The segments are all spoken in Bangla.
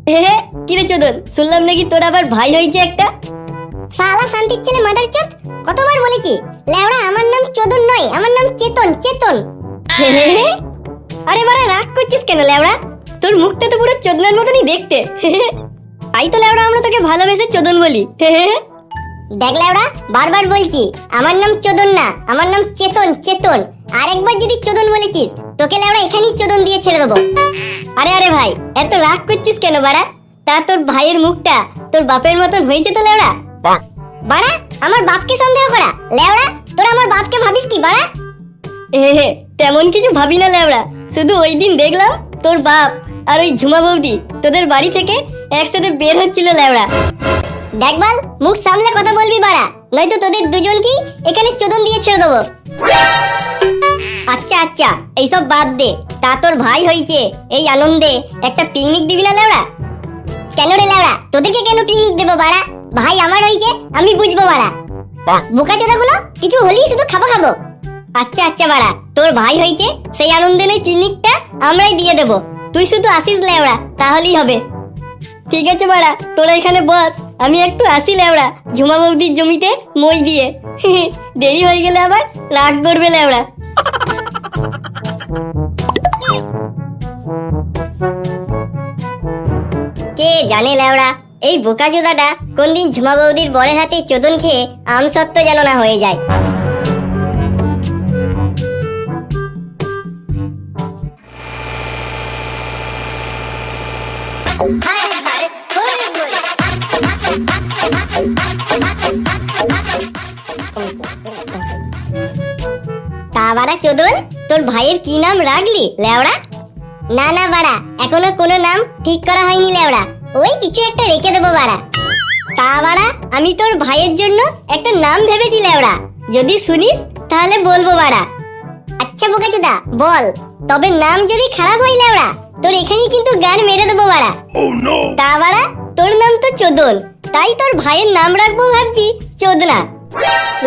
কি রে চোদন, শুনলাম নাকি তোর আবার ভাই হয়েছে একটা। শালা শান্তির ছেলে মাদারচোদ, কতবার বলেছি লেওড়া আমার নাম চোদন নয়, আমার নাম চেতন। চেতন। আরে বাড়া রাগ করছিস কেন লেওড়া? তোর মুখটা তো পুরো চোদনার মতনই দেখতে। তাই তো লেওড়া আমরা তোকে ভালোবেসে চোদন বলি। দেখ লেওড়া, বারবার বলছি আমার নাম চোদন না, আমার নাম চেতন। চেতন। আরেকবার যদি চোদন বলেছিস তোকে লেওড়া এখানেই চোদন দিয়ে ছেড়ে দেবো। আরে আরে ভাই, এত রাগ করছিস কেন বাড়া? তা তোর ভাইয়ের মুখটা তোর বাপের মতন হয়েছে তো লেওড়া। বাড়া, আমার বাপকে সন্দেহ করা? লেওড়া তোরা আমার বাপকে ভাবিস কি বাড়া? তেমন কিছু ভাবি না লেওড়া, শুধু ওই দিন দেখলাম তোর বাপ আর ওই ঝুমা বৌদি তোদের বাড়ি থেকে একসাথে বের হচ্ছিল লেওড়া। দেখ বল, মুখ সামলে কথা বলবি বাড়া, নয়তো তোদের দুজনকেই এখানে চোদন দিয়ে ছেড়ে দেবো। আচ্ছা আচ্ছা, এইসব বাদ দে। তা তোর ভাই হয়েছে, এই আনন্দে একটা পিকনিক দিবি না লেওড়া? কেন রে লেওড়া, তোদেরকে কেন পিকনিক দেবো বাড়া? ভাই আমার হয়েছে, আমি বুঝবো বাড়া। বোকাচোদা গুলো কিছু হলেই শুধু খাবো খাবো। আচ্ছা আচ্ছা বাড়া, তোর ভাই হয়েছে সেই আনন্দে নয় পিকনিকটা আমরাই দিয়ে দেবো, তুই শুধু আসিস লেওড়া, তাহলেই হবে। ঠিক আছে বাড়া, তোরা এখানে বস, আমি একটু আসি লেওড়া ঝুমা বৌদির জমিতে মই দিয়ে। দেরি হয়ে গেলে আবার রাগ করবে লেওড়া। কে জানে লেওড়া, এই বোকাচোদাটা কোনদিন ঝুমা বৌদির বরের হাতে চোদন খেয়ে আমসত্ত্ব যেন না হয়ে যায়। তা বাড়া চোদন, তোর ভাইয়ের কি নাম রাখলি লেওড়া? না না বাড়া, এখনো কোনো নাম ঠিক করা হয়নি লেওড়া, ওই কিছু একটা রেখে দেবো বাড়া। তা বাড়া, আমি তোর ভাইয়ের জন্য একটা নাম ভেবেছি লেওড়া, যদি শুনিস তাহলে বলবো বাড়া। আচ্ছা বোকাচোদা বল। তবে নাম যদি খারাপ হয় লেওড়া, তোর এখানেই কিন্তু গান মেরে দেবো বাড়া। তা বাড়া, তোর নাম তো চোদন, তাই তোর ভাইয়ের নাম রাখবো ভাবছি চোদনা।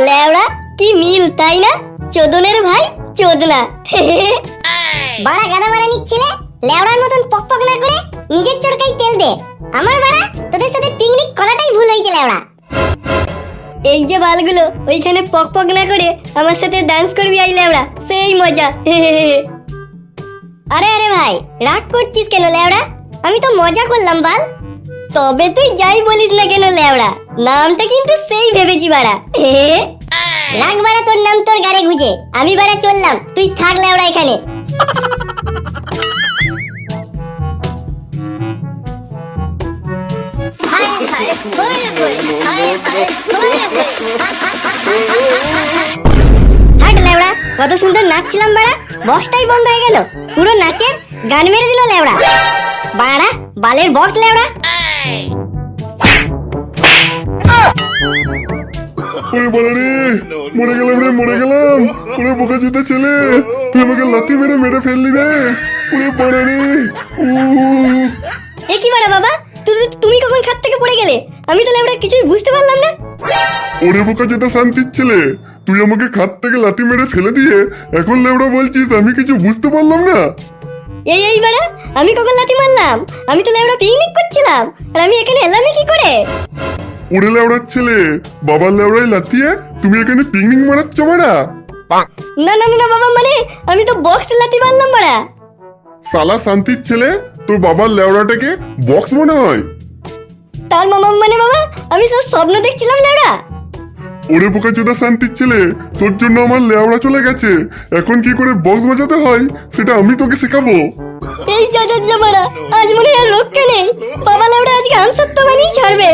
লেওড়া কি মিল তাই না? চোদনের ভাই চোদনা। বাড়া গাদা মারা নিচ্ছিলে, লেওড়ার মতন পক পক না করে নিজের চরকায় তেল দে। আমার বাড়া তোদের সাথে পিকনিক করাটাই ভুল হয়েছে লেওড়া। এই যে বালগুলো ওইখানে পক পক না করে আমার সাথে ডান্স করবি আই লেওড়া, সেই মজা। আরে আরে ভাই, রাগ করছিস কেন লেওড়া? আমি তো মজা করলাম বাল। তবে তুই যাই বলিস না কেন লেওড়া, নামটা কিন্তু সেই ভেবেছি বাড়া। রাগ বাড়া তোর নাম তোর গাড়ে গুজে, আমি বাড়া চললাম, তুই থাক লেওড়া এখানে। হাট লেওড়া, কত সুন্দর নাচছিলাম বাড়া, বক্সটাই বন্ধ হয়ে গেল, পুরো নাচের গান মেরে দিল লেওড়া। বাড়া বালের বক্স লেওড়া। ওরে বাড়া রে, মরে গেলাম রে, মরে গেলাম। ওরে বোকাচোদা ছেলে, তুই আমাকে লাথি মেরে মেরে ফেললি রে। ওরে বাড়া রে। এ কি বাড়া বাবা, তুমি কখন খাট থেকে পড়ে গেলে? আমি তো লেওড়া কিছুই বুঝতে পারলাম না। ওরে বোকাচোদা শান্তির ছেলে, তুই আমাকে খাট থেকে লাথি মেরে ফেলে দিয়ে এখন লেবড়া বলছিস আমি কিছু বুঝতে পারলাম না? এই বাড়া, আমি কখন লাথি মারলাম? আমি তো লেওড়া পিকনিক করছিলাম, আর আমি এখানে এলামই কি করে? ওরে লেবড়ার ছেলে, বাবার লেবড়ায় লাথিয়ে তুমি এখানে পিকনিক মারাচ্ছ মারা? না না না বাবা, মানে আমি তো বক্স লাথি মারলাম বাড়া। সালা শান্তির ছেলে, তোর বাবার লেবড়াটাকে বক্স মনে হয়? তার মামা মানে বাবা, আমি সব স্বপ্ন দেখছিলাম লেওড়া। ওরে বোকাচোদা শান্তির ছেলে, তোর জন্য আমার লেবড়া চলে গেছে, এখন কি করে বক্স বাজাতে হয় সেটা আমি তোকে শেখাবো। এই যা বাড়া, আজ মনে হয় আর রক্ষা নেই, বাবা লেওড়া আজকে আমসত্ত্ব বানিয়ে ছাড়বে।